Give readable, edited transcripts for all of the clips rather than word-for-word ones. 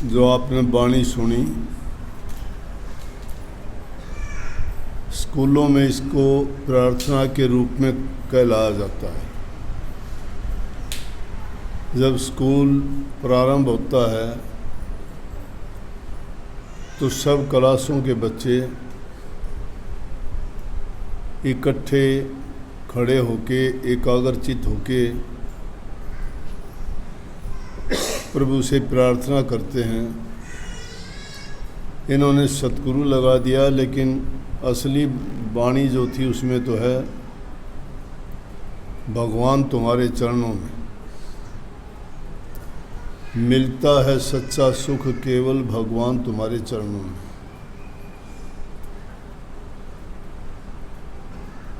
जो आपने वाणी सुनी, स्कूलों में इसको प्रार्थना के रूप में कहलाया जाता है। जब स्कूल प्रारंभ होता है तो सब क्लासों के बच्चे इकट्ठे खड़े होके एकाग्रचित होके प्रभु से प्रार्थना करते हैं। इन्होंने सतगुरु लगा दिया, लेकिन असली वाणी जो थी उसमें तो है भगवान तुम्हारे चरणों में मिलता है सच्चा सुख, केवल भगवान तुम्हारे चरणों में।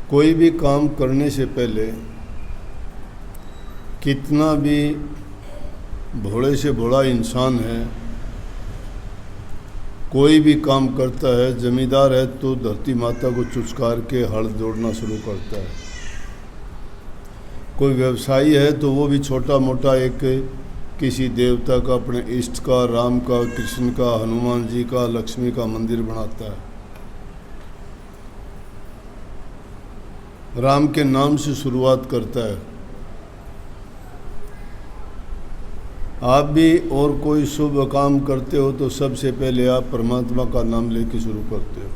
कोई भी काम करने से पहले कितना भी भोले से भोला इंसान है, कोई भी काम करता है, जमींदार है तो धरती माता को चुचकार के हल जोड़ना शुरू करता है। कोई व्यवसायी है तो वो भी छोटा मोटा एक किसी देवता का, अपने इष्ट का, राम का, कृष्ण का, हनुमान जी का, लक्ष्मी का मंदिर बनाता है। राम के नाम से शुरुआत करता है। आप भी और कोई शुभ काम करते हो तो सबसे पहले आप परमात्मा का नाम लेके शुरू करते हो।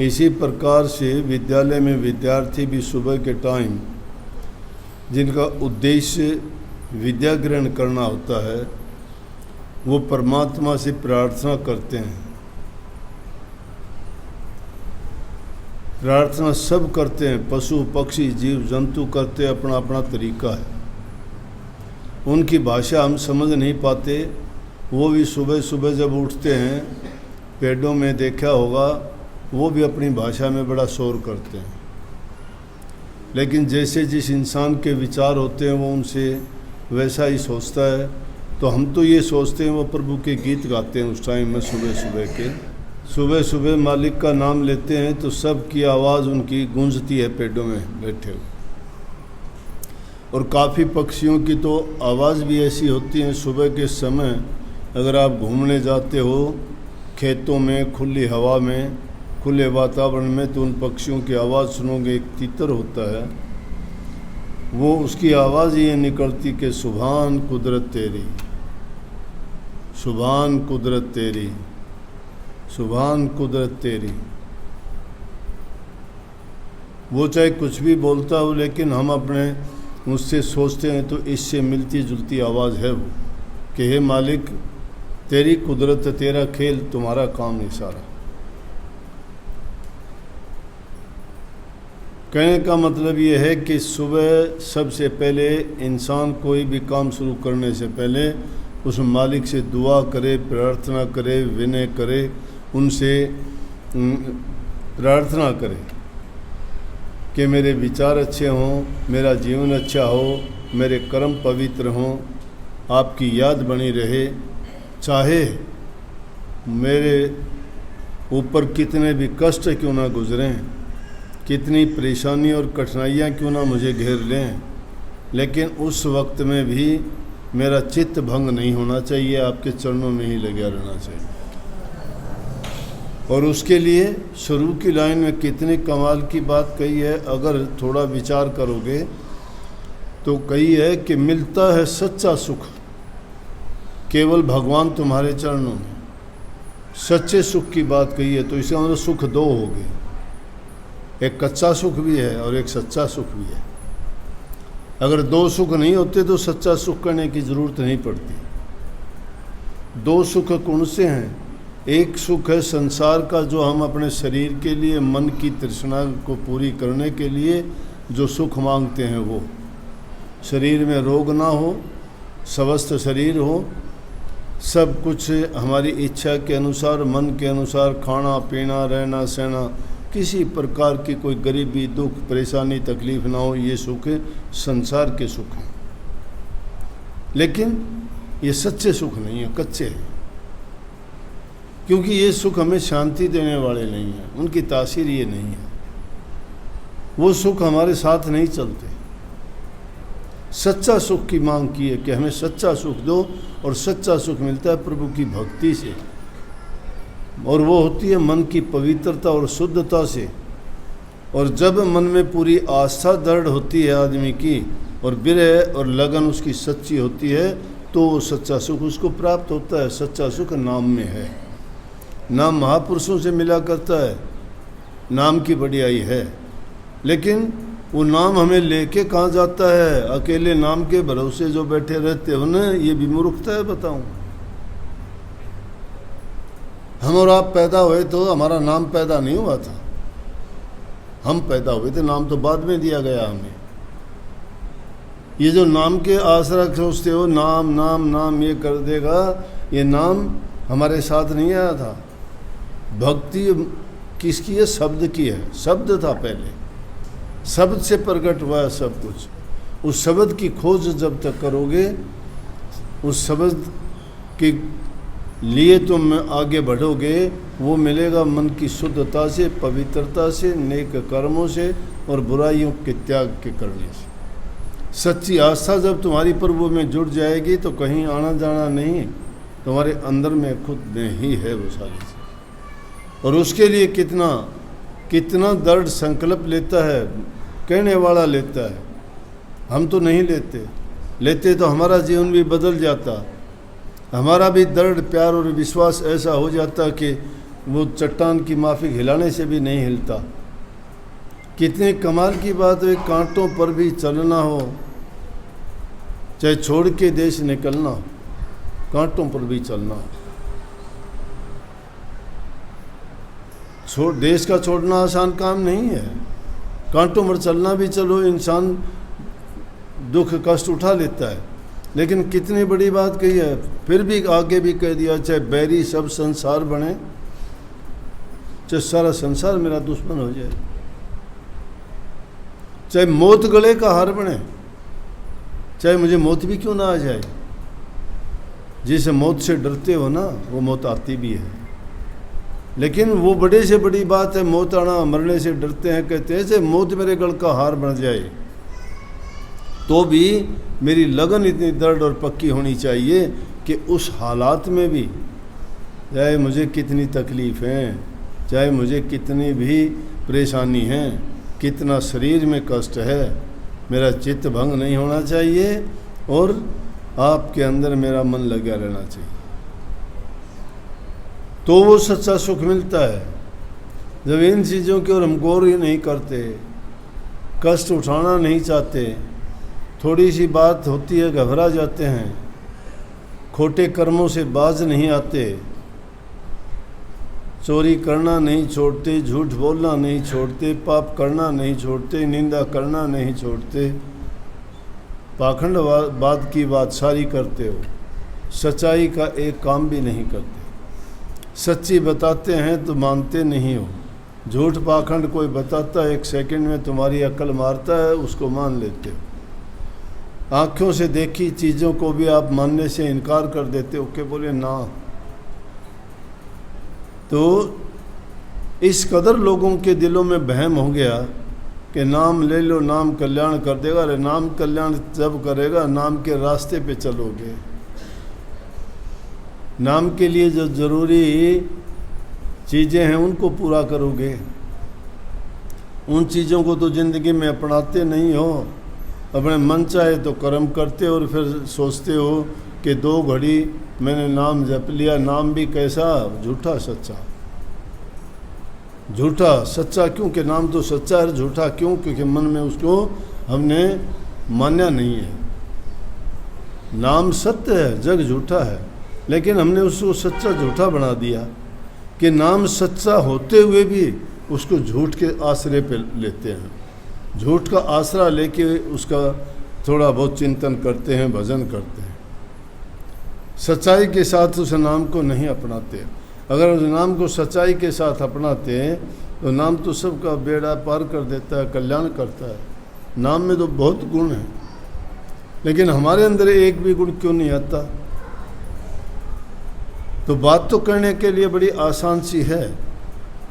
इसी प्रकार से विद्यालय में विद्यार्थी भी सुबह के टाइम जिनका उद्देश्य विद्या ग्रहण करना होता है, वो परमात्मा से प्रार्थना करते हैं। प्रार्थना सब करते हैं, पशु पक्षी जीव जंतु करते, अपना अपना तरीका है। उनकी भाषा हम समझ नहीं पाते। वो भी सुबह सुबह जब उठते हैं, पेड़ों में देखा होगा, वो भी अपनी भाषा में बड़ा शोर करते हैं। लेकिन जैसे जिस इंसान के विचार होते हैं वो उनसे वैसा ही सोचता है। तो हम तो ये सोचते हैं वो प्रभु के गीत गाते हैं उस टाइम में सुबह सुबह मालिक का नाम लेते हैं तो सबकी आवाज़ उनकी गूंजती है पेड़ों में बैठे हुए। और काफ़ी पक्षियों की तो आवाज़ भी ऐसी होती है सुबह के समय। अगर आप घूमने जाते हो खेतों में, खुली हवा में, खुले वातावरण में, तो उन पक्षियों की आवाज़ सुनोगे। एक तीतर होता है, वो उसकी आवाज़ ये निकलती कि सुभान कुदरत तेरी, सुभान कुदरत तेरी, सुभान कुदरत तेरी। वो चाहे कुछ भी बोलता हो, लेकिन हम अपने मुझसे सोचते हैं तो इससे मिलती जुलती आवाज़ है वो कि हे मालिक तेरी कुदरत, तेरा खेल, तुम्हारा काम नहीं सारा। कहने का मतलब ये है कि सुबह सबसे पहले इंसान कोई भी काम शुरू करने से पहले उस मालिक से दुआ करे, प्रार्थना करे, विनय करे, उनसे प्रार्थना करे कि मेरे विचार अच्छे हों, मेरा जीवन अच्छा हो, मेरे कर्म पवित्र हों, आपकी याद बनी रहे। चाहे मेरे ऊपर कितने भी कष्ट क्यों ना गुजरें, कितनी परेशानी और कठिनाइयाँ क्यों ना मुझे घेर लें, लेकिन उस वक्त में भी मेरा चित्त भंग नहीं होना चाहिए, आपके चरणों में ही लगा रहना चाहिए। और उसके लिए शुरू की लाइन में कितनी कमाल की बात कही है। अगर थोड़ा विचार करोगे तो कही है कि मिलता है सच्चा सुख, केवल भगवान तुम्हारे चरणों में। सच्चे सुख की बात कही है, तो इसका मतलब सुख दो हो गए, एक कच्चा सुख भी है और एक सच्चा सुख भी है। अगर दो सुख नहीं होते तो सच्चा सुख करने की ज़रूरत नहीं पड़ती। दो सुख कौन से हैं? एक सुख है संसार का, जो हम अपने शरीर के लिए, मन की तृष्णा को पूरी करने के लिए जो सुख मांगते हैं, वो शरीर में रोग ना हो, स्वस्थ शरीर हो, सब कुछ हमारी इच्छा के अनुसार, मन के अनुसार, खाना पीना, रहना सहना, किसी प्रकार की कोई गरीबी, दुख, परेशानी, तकलीफ ना हो, ये सुख संसार के सुख हैं। लेकिन ये सच्चे सुख नहीं है, कच्चे हैं। क्योंकि ये सुख हमें शांति देने वाले नहीं हैं, उनकी तासीर ये नहीं है। वो सुख हमारे साथ नहीं चलते। सच्चा सुख की मांग की है कि हमें सच्चा सुख दो, और सच्चा सुख मिलता है प्रभु की भक्ति से, और वो होती है मन की पवित्रता और शुद्धता से। और जब मन में पूरी आस्था दृढ़ होती है आदमी की, और विरह और लगन उसकी सच्ची होती है, तो वो सच्चा सुख उसको प्राप्त होता है। सच्चा सुख नाम में है। नाम महापुरुषों से मिला करता है, नाम की बढ़ियाई है, लेकिन वो नाम हमें लेके कहाँ जाता है? अकेले नाम के भरोसे जो बैठे रहते हो ना, ये भी मूर्खता है। बताऊं, हम और आप पैदा हुए तो हमारा नाम पैदा नहीं हुआ था, हम पैदा हुए थे, नाम तो बाद में दिया गया हमें। ये जो नाम के आसरा सोचते हो, नाम नाम नाम ये कर देगा, ये नाम हमारे साथ नहीं आया था। भक्ति किसकी है? शब्द की है। शब्द था पहले, शब्द से प्रकट हुआ है सब कुछ। उस शब्द की खोज जब तक करोगे, उस शब्द के लिए तुम आगे बढ़ोगे, वो मिलेगा मन की शुद्धता से, पवित्रता से, नेक कर्मों से और बुराइयों के त्याग के करने से। सच्ची आस्था जब तुम्हारी प्रभु में जुड़ जाएगी तो कहीं आना जाना नहीं, तुम्हारे अंदर में खुद में ही है वो सारी चीज़। और उसके लिए कितना कितना दृढ़ संकल्प लेता है, कहने वाला लेता है। हम तो नहीं लेते तो हमारा जीवन भी बदल जाता, हमारा भी दृढ़ प्यार और विश्वास ऐसा हो जाता कि वो चट्टान की माफिक हिलाने से भी नहीं हिलता। कितने कमाल की बात है, कांटों पर भी चलना हो, चाहे छोड़ के देश निकलना हो, कांटों पर भी चलना हो। देश का छोड़ना आसान काम नहीं है, कांटों पर चलना भी चलो इंसान दुख कष्ट उठा लेता है, लेकिन कितनी बड़ी बात कही है। फिर भी आगे भी कह दिया, चाहे बैरी सब संसार बने, चाहे सारा संसार मेरा दुश्मन हो जाए, चाहे मौत गले का हार बने, चाहे मुझे मौत भी क्यों ना आ जाए। जिसे मौत से डरते हो ना, वो मौत आती भी है, लेकिन वो बड़े से बड़ी बात है मौत आना। मरने से डरते हैं, कहते हैं चाहे मौत मेरे गल का हार बन जाए, तो भी मेरी लगन इतनी दृढ़ और पक्की होनी चाहिए कि उस हालात में भी, चाहे मुझे कितनी तकलीफ़ें, चाहे मुझे कितनी भी परेशानी है, कितना शरीर में कष्ट है, मेरा चित्त भंग नहीं होना चाहिए और आपके अंदर मेरा मन लगा रहना चाहिए, तो वो सच्चा सुख मिलता है। जब इन चीज़ों की ओर हम गौर ही नहीं करते, कष्ट उठाना नहीं चाहते, थोड़ी सी बात होती है घबरा जाते हैं, खोटे कर्मों से बाज नहीं आते, चोरी करना नहीं छोड़ते, झूठ बोलना नहीं छोड़ते, पाप करना नहीं छोड़ते, निंदा करना नहीं छोड़ते, पाखंडवाद की बात सारी करते हो, सच्चाई का एक काम भी नहीं करते, सच्ची बताते हैं तो मानते नहीं हो, झूठ पाखंड कोई बताता है 1 सेकंड में तुम्हारी अक्ल मारता है, उसको मान लेते हो। आँखों से देखी चीज़ों को भी आप मानने से इनकार कर देते हो कि बोले ना। तो इस कदर लोगों के दिलों में वहम हो गया कि नाम ले लो, नाम कल्याण कर देगा। अरे नाम कल्याण जब करेगा नाम के रास्ते पे चलोगे, नाम के लिए जो ज़रूरी चीज़ें हैं उनको पूरा करोगे। उन चीज़ों को तो ज़िंदगी में अपनाते नहीं हो, अपने मन चाहे तो कर्म करते हो और फिर सोचते हो कि 2 घड़ी मैंने नाम जप लिया। नाम भी कैसा? झूठा सच्चा। झूठा सच्चा क्यों? कि नाम तो सच्चा है, झूठा क्यों? क्योंकि मन में उसको हमने मान्या नहीं है। नाम सत्य है, जग झूठा है, लेकिन हमने उसको सच्चा झूठा बना दिया कि नाम सच्चा होते हुए भी उसको झूठ के आश्रय पे लेते हैं। झूठ का आसरा लेके उसका थोड़ा बहुत चिंतन करते हैं, भजन करते हैं, सच्चाई के साथ उस नाम को नहीं अपनाते। अगर उस नाम को सच्चाई के साथ अपनाते हैं तो नाम तो सबका बेड़ा पार कर देता है, कल्याण करता है। नाम में तो बहुत गुण हैं, लेकिन हमारे अंदर एक भी गुण क्यों नहीं आता? तो बात तो करने के लिए बड़ी आसान सी है,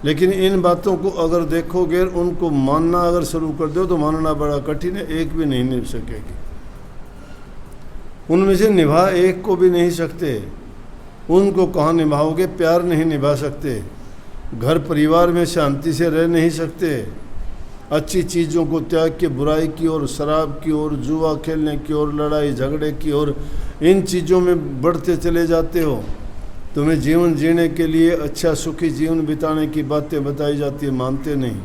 लेकिन इन बातों को अगर देखोगे, उनको मानना अगर शुरू कर दो तो मानना बड़ा कठिन है, एक भी नहीं मिल सकेगी। उनमें से निभा एक को भी नहीं सकते। उनको कहाँ निभाओगे? प्यार नहीं निभा सकते, घर परिवार में शांति से रह नहीं सकते, अच्छी चीज़ों को त्याग के बुराई की ओर, शराब की ओर, जुआ खेलने की ओर, लड़ाई झगड़े की ओर, इन चीज़ों में बढ़ते चले जाते हो। तुम्हें जीवन जीने के लिए अच्छा सुखी जीवन बिताने की बातें बताई जाती है, मानते नहीं।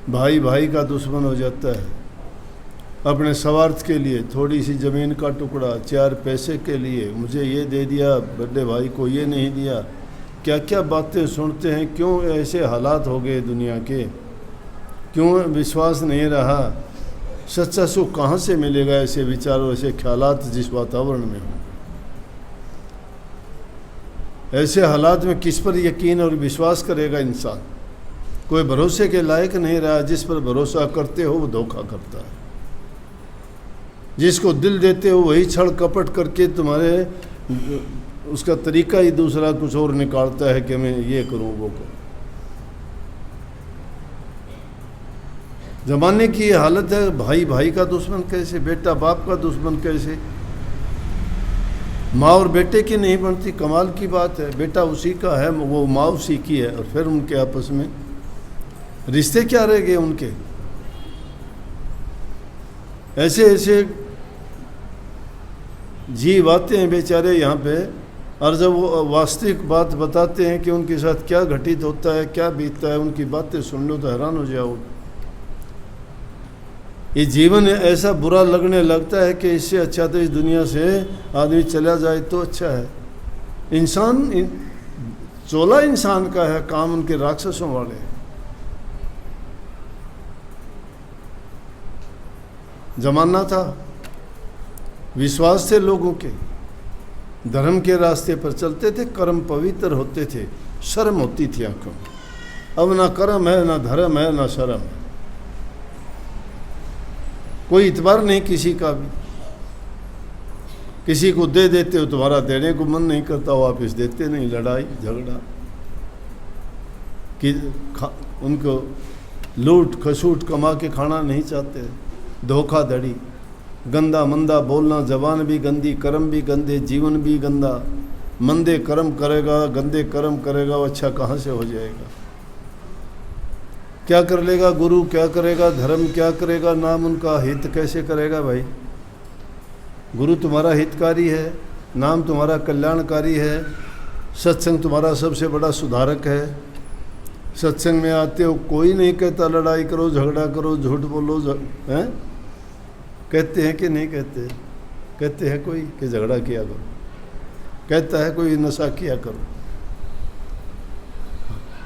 भाई भाई का दुश्मन हो जाता है, अपने स्वार्थ के लिए, थोड़ी सी ज़मीन का टुकड़ा, 4 पैसे के लिए, मुझे ये दे दिया, बड़े भाई को ये नहीं दिया। क्या क्या बातें सुनते हैं। क्यों ऐसे हालात हो गए दुनिया के? क्यों विश्वास नहीं रहा? सच्चा सुख कहाँ से मिलेगा ऐसे विचारों, ऐसे ख्यालात जिस वातावरण में हो? ऐसे हालात में किस पर यकीन और विश्वास करेगा इंसान? कोई भरोसे के लायक नहीं रहा। जिस पर भरोसा करते हो वो धोखा करता है, जिसको दिल देते हो वही छल कपट करके तुम्हारे उसका तरीका ही दूसरा कुछ और निकालता है कि मैं ये करूं वो करूं। जमाने की ये हालत है। भाई भाई का दुश्मन कैसे, बेटा बाप का दुश्मन कैसे, माँ और बेटे की नहीं बनती। कमाल की बात है, बेटा उसी का है, वो माँ उसी की है, और फिर उनके आपस में रिश्ते क्या रह गए उनके? ऐसे ऐसे जीव आते हैं बेचारे यहाँ पे, और जब वो वास्तविक बात बताते हैं कि उनके साथ क्या घटित होता है, क्या बीतता है, उनकी बातें सुन लो तो हैरान हो जाओ। ये जीवन ऐसा बुरा लगने लगता है कि इससे अच्छा तो इस दुनिया से आदमी चला जाए तो अच्छा है। इंसान चोला इंसान का है, काम उनके राक्षसों वाले। जमाना था, विश्वास थे लोगों के, धर्म के रास्ते पर चलते थे, कर्म पवित्र होते थे, शर्म होती थी आंखों में। अब ना कर्म है, ना धर्म है, ना शर्म है, कोई इतबार नहीं किसी का भी। किसी को दे देते हो, तुम्हारा देने को मन नहीं करता, वापस देते नहीं, लड़ाई झगड़ा कि उनको लूट खसूट कमा के खाना नहीं चाहते, धोखाधड़ी, गंदा मंदा बोलना, जबान भी गंदी, कर्म भी गंदे, जीवन भी गंदा। मंदे कर्म करेगा, गंदे कर्म करेगा, वो अच्छा कहाँ से हो जाएगा? क्या कर लेगा गुरु, क्या करेगा धर्म, क्या करेगा नाम, उनका हित कैसे करेगा? भाई गुरु तुम्हारा हितकारी है, नाम तुम्हारा कल्याणकारी है, सत्संग तुम्हारा सबसे बड़ा सुधारक है। सत्संग में आते हो, कोई नहीं कहता लड़ाई करो, झगड़ा करो, झूठ बोलो, हैं? कहते हैं कि नहीं कहते? कहते हैं कोई कि झगड़ा किया करो, कहता है कोई नशा किया करो।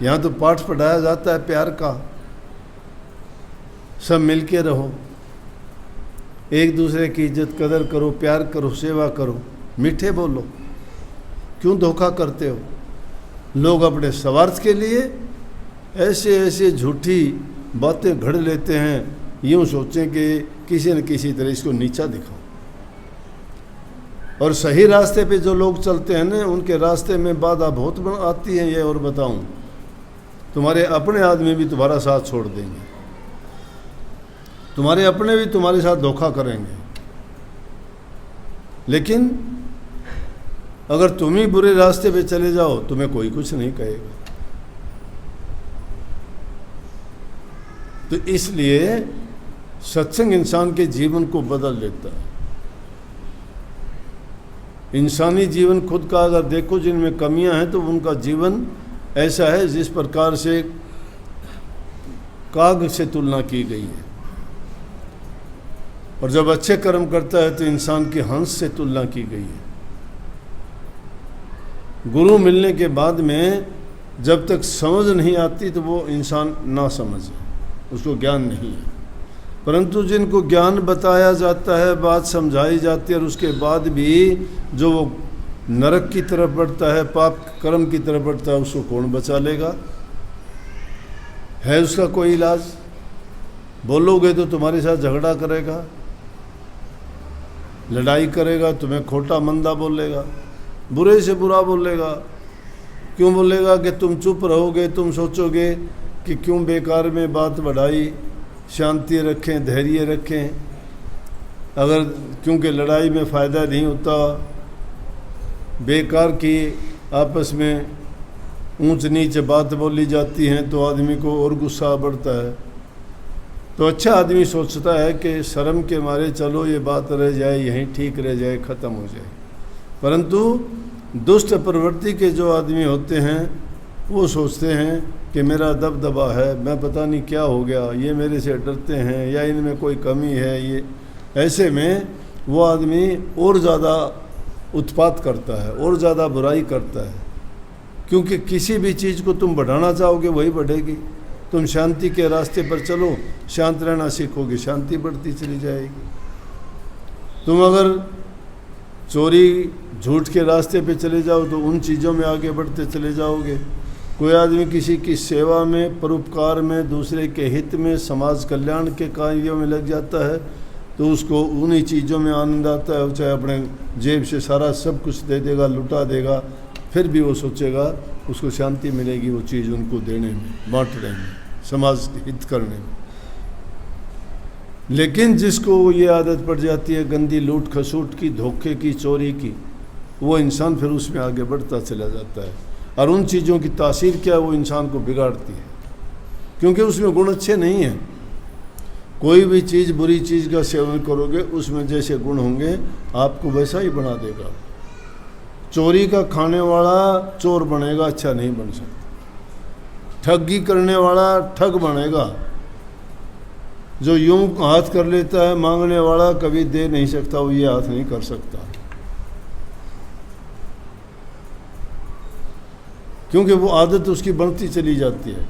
यहाँ तो पाठ पढ़ाया जाता है प्यार का, सब मिलके रहो, एक दूसरे की इज्जत कदर करो, प्यार करो, सेवा करो, मीठे बोलो। क्यों धोखा करते हो? लोग अपने स्वार्थ के लिए ऐसे ऐसे झूठी बातें घड़ लेते हैं, यूँ सोचें कि किसी न किसी तरह इसको नीचा दिखाओ। और सही रास्ते पे जो लोग चलते हैं ना, उनके रास्ते में बाधा बहुत आती है। ये और बताऊं, तुम्हारे अपने आदमी भी तुम्हारा साथ छोड़ देंगे, तुम्हारे अपने भी तुम्हारे साथ धोखा करेंगे, लेकिन अगर तुम ही बुरे रास्ते पे चले जाओ, तुम्हें कोई कुछ नहीं कहेगा। तो इसलिए सत्संग इंसान के जीवन को बदल देता है। इंसानी जीवन खुद का अगर देखो, जिनमें कमियां हैं, तो उनका जीवन ऐसा है जिस प्रकार से काग से तुलना की गई है। और जब अच्छे कर्म करता है तो इंसान की हंस से तुलना की गई है। गुरु मिलने के बाद में जब तक समझ नहीं आती तो वो इंसान ना समझे, उसको ज्ञान नहीं है। परंतु जिनको ज्ञान बताया जाता है, बात समझाई जाती है, और उसके बाद भी जो वो नरक की तरफ बढ़ता है, पाप कर्म की तरफ बढ़ता है, उसको कौन बचा लेगा? है उसका कोई इलाज? बोलोगे तो तुम्हारे साथ झगड़ा करेगा, लड़ाई करेगा, तुम्हें खोटा मंदा बोलेगा, बुरे से बुरा बोलेगा। क्यों बोलेगा? कि तुम चुप रहोगे, तुम सोचोगे कि क्यों बेकार में बात बढ़ाई, शांति रखें, धैर्य रखें। अगर क्योंकि लड़ाई में फ़ायदा नहीं होता, बेकार की आपस में ऊंच नीच बात बोली जाती हैं तो आदमी को और गुस्सा बढ़ता है। तो अच्छा आदमी सोचता है कि शर्म के मारे चलो ये बात रह जाए, यहीं ठीक रह जाए, ख़त्म हो जाए। परंतु दुष्ट प्रवृत्ति के जो आदमी होते हैं वो सोचते हैं कि मेरा दबदबा है, मैं पता नहीं क्या हो गया, ये मेरे से डरते हैं या इनमें कोई कमी है। ये ऐसे में वो आदमी और ज़्यादा उत्पात करता है और ज़्यादा बुराई करता है, क्योंकि किसी भी चीज़ को तुम बढ़ाना चाहोगे वही बढ़ेगी। तुम शांति के रास्ते पर चलो, शांत रहना सीखोगे, शांति बढ़ती चली जाएगी। तुम अगर चोरी झूठ के रास्ते पे चले जाओ तो उन चीज़ों में आगे बढ़ते चले जाओगे। कोई आदमी किसी की सेवा में, परोपकार में, दूसरे के हित में, समाज कल्याण के कार्यों में लग जाता है तो उसको उन्हीं चीज़ों में आनंद आता है। चाहे अपने जेब से सारा सब कुछ दे देगा, लुटा देगा, फिर भी वो सोचेगा उसको शांति मिलेगी वो चीज़ उनको देने में, बांटने में, समाज के हित करने में। लेकिन जिसको ये आदत पड़ जाती है गंदी लूट खसूट की, धोखे की, चोरी की, वो इंसान फिर उसमें आगे बढ़ता चला जाता है। और उन चीज़ों की तासीर क्या है, वो इंसान को बिगाड़ती है, क्योंकि उसमें गुण अच्छे नहीं हैं। कोई भी चीज़, बुरी चीज़ का सेवन करोगे उसमें जैसे गुण होंगे आपको वैसा ही बना देगा। चोरी का खाने वाला चोर बनेगा, अच्छा नहीं बन सकता। ठगी करने वाला ठग बनेगा। जो यूं हाथ कर लेता है मांगने वाला कभी दे नहीं सकता, वो ये हाथ नहीं कर सकता, क्योंकि वो आदत उसकी बढ़ती चली जाती है।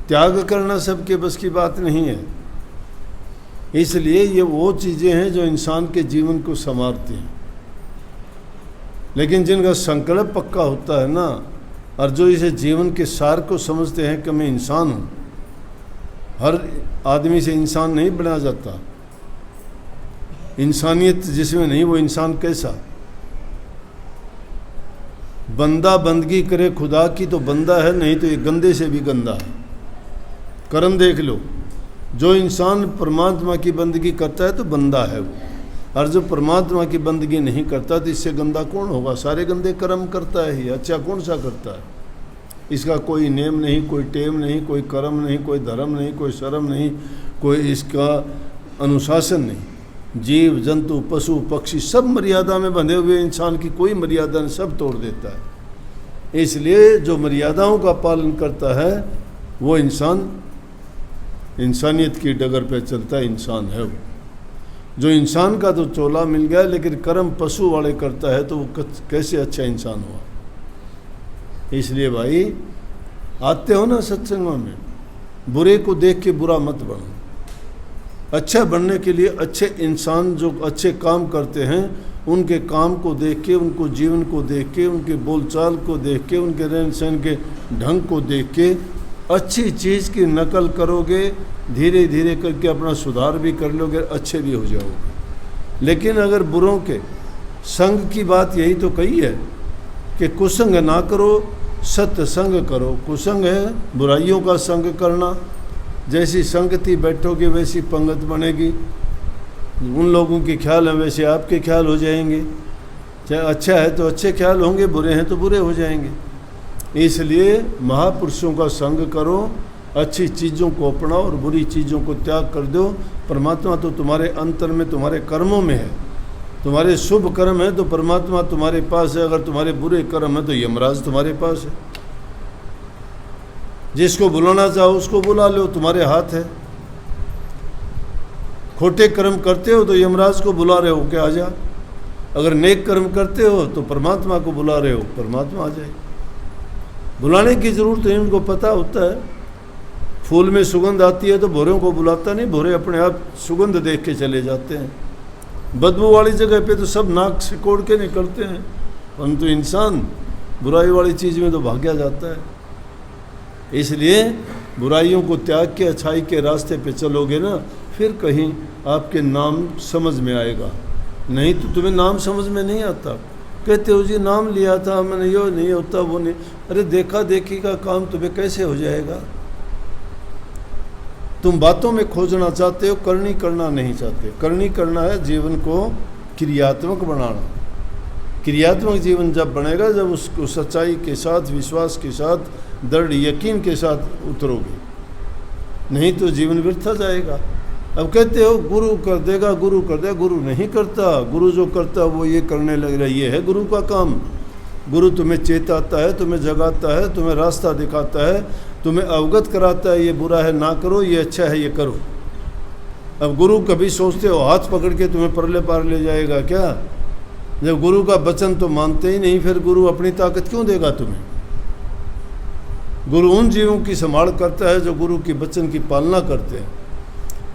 त्याग करना सबके बस की बात नहीं है। इसलिए ये वो चीज़ें हैं जो इंसान के जीवन को संवारती हैं। लेकिन जिनका संकल्प पक्का होता है ना, और जो इसे जीवन के सार को समझते हैं कि मैं इंसान हूँ, हर आदमी से इंसान नहीं बना जाता। इंसानियत जिसमें नहीं वो इंसान कैसा? बंदा बंदगी करे खुदा की तो बंदा है, नहीं तो ये गंदे से भी गंदा है। कर्म देख लो, जो इंसान परमात्मा की बंदगी करता है तो बंदा है वो, और जो परमात्मा की बंदगी नहीं करता तो इससे गंदा कौन होगा? सारे गंदे कर्म करता है ही, अच्छा कौन सा करता है? इसका कोई नेम नहीं, कोई टेम नहीं, कोई कर्म नहीं, कोई धर्म नहीं, कोई शर्म नहीं, कोई इसका अनुशासन नहीं। जीव जंतु पशु पक्षी सब मर्यादा में बंधे हुए, इंसान की कोई मर्यादा नहीं, सब तोड़ देता है। इसलिए जो मर्यादाओं का पालन करता है वो इंसान इंसानियत की डगर पे चलता है, इंसान है वो। जो इंसान का तो चोला मिल गया लेकिन कर्म पशु वाले करता है तो वो कैसे अच्छा इंसान हुआ? इसलिए भाई आते हो ना सत्संगों में, बुरे को देख के बुरा मत बनो। अच्छा बनने के लिए अच्छे इंसान जो अच्छे काम करते हैं उनके काम को देख के, उनको जीवन को देख के, उनके बोलचाल को देख के, उनके रहन सहन के ढंग को देख के अच्छी चीज़ की नकल करोगे, धीरे धीरे करके अपना सुधार भी कर लोगे, अच्छे भी हो जाओगे। लेकिन अगर बुरों के संग की बात यही तो कही है कि कुसंग ना करो, सत्संग करो। कुसंग है बुराइयों का संग करना, जैसी संगति बैठोगे वैसी पंगत बनेगी। उन लोगों के ख्याल हैं वैसे आपके ख्याल हो जाएंगे। चाहे अच्छा है तो अच्छे ख्याल होंगे, बुरे हैं तो बुरे हो जाएंगे। इसलिए महापुरुषों का संग करो, अच्छी चीज़ों को अपनाओ और बुरी चीज़ों को त्याग कर दो। परमात्मा तो तुम्हारे अंतर में, तुम्हारे कर्मों में है। तुम्हारे शुभ कर्म है तो परमात्मा तुम्हारे पास है, अगर तुम्हारे बुरे कर्म है तो यमराज तुम्हारे पास है। जिसको बुलाना चाहो उसको बुला लो, तुम्हारे हाथ है। खोटे कर्म करते हो तो यमराज को बुला रहे हो कि आ जा, अगर नेक कर्म करते हो तो परमात्मा को बुला रहे हो, परमात्मा आ जाए। बुलाने की ज़रूरत है, उनको पता होता है। फूल में सुगंध आती है तो भोरों को बुलाता नहीं, भोरे अपने आप सुगंध देख के चले जाते हैं। बदबू वाली जगह पे तो सब नाक से कोड़ के निकलते हैं, परंतु इंसान बुराई वाली चीज़ में तो भाग्या जाता है। इसलिए बुराइयों को त्याग के अच्छाई के रास्ते पे चलोगे ना, फिर कहीं आपके नाम समझ में आएगा। नहीं तो तुम्हें नाम समझ में नहीं आता। कहते हो जी नाम लिया था मैंने, यो नहीं होता वो नहीं। अरे देखा देखी का काम तुम्हें कैसे हो जाएगा? तुम बातों में खोजना चाहते हो, करनी करना नहीं चाहते। करनी करना है जीवन को क्रियात्मक बनाना। क्रियात्मक जीवन जब बनेगा जब उसको सच्चाई के साथ, विश्वास के साथ, दृढ़ यकीन के साथ उतरोगे, नहीं तो जीवन व्यर्थ जाएगा। अब कहते हो गुरु कर देगा, गुरु कर देगा, गुरु नहीं करता। गुरु जो करता है वो ये करने लग रहा है, ये है गुरु का काम। गुरु तुम्हें चेताता है, तुम्हें जगाता है, तुम्हें रास्ता दिखाता है, तुम्हें अवगत कराता है, ये बुरा है ना करो, ये अच्छा है ये करो। अब गुरु कभी सोचते हो हाथ पकड़ के तुम्हें परले पार ले जाएगा क्या? जब गुरु का वचन तो मानते ही नहीं, फिर गुरु अपनी ताकत क्यों देगा तुम्हें? गुरु उन जीवों की संभाल करता है जो गुरु की वचन की पालना करते हैं।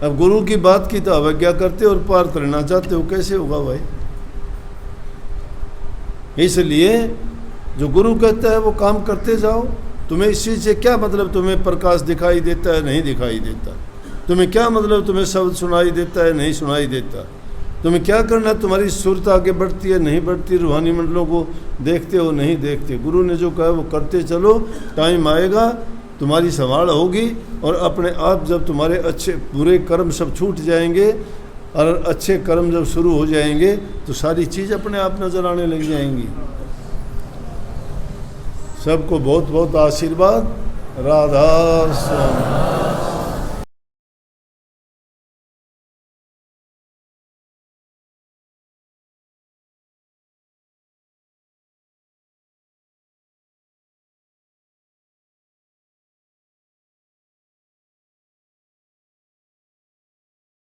अब गुरु की बात की तो अवज्ञा करते और पार करना चाहते हो, कैसे होगा भाई? इसलिए जो गुरु कहता है वो काम करते जाओ। तुम्हें इस चीज़ से क्या मतलब तुम्हें प्रकाश दिखाई देता है नहीं दिखाई देता? तुम्हें क्या मतलब तुम्हें शब्द सुनाई देता है नहीं सुनाई देता? तुम्हें क्या करना, तुम्हारी सुरत आगे बढ़ती है नहीं बढ़ती, रूहानी मंडलों को देखते हो नहीं देखते? गुरु ने जो कहा वो करते चलो, टाइम आएगा तुम्हारी संभाल होगी, और अपने आप जब तुम्हारे अच्छे बुरे कर्म सब छूट जाएंगे और अच्छे कर्म जब शुरू हो जाएंगे तो सारी चीज़ अपने आप नजर आने लग जाएंगी। सबको बहुत बहुत आशीर्वाद। राधा स्वामी।